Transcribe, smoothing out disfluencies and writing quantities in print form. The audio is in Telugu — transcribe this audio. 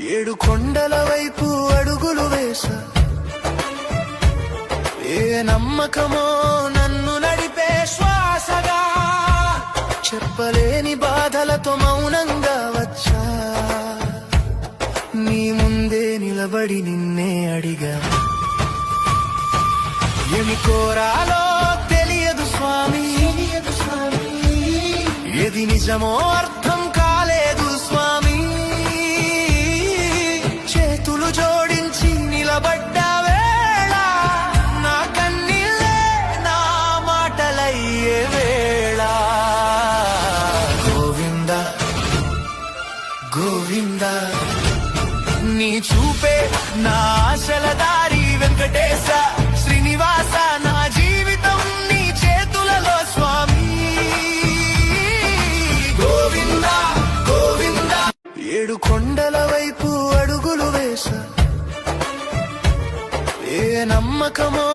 ఏడు కొండల వైపు అడుగులు వేసా, ఏ నమ్మకమో నన్ను నడిపే శ్వాసగా, చెప్పలేని బాధలతో మౌనంగా వచ్చా, నీ ముందే నిలబడి నిన్నే అడిగా. ఏమి కోరాలో తెలియదు స్వామి, ఏది నిజమో అర్థం కాలేదు స్వామి. చేతులు జోడించి నిలబడ్డ వేళ, నా కన్నీళ్ళే నా మాటలయ్యే వేళ. గోవింద గోవింద, నీ చూపే నా ఆశల దారి, వెంకటేశ శ్రీనివాస, నా జీవితం నీ చేతులలో స్వామి. గోవింద గోవింద, ఏడు కొండల వైపు అడుగులు వేసా, ఏ నమ్మకమో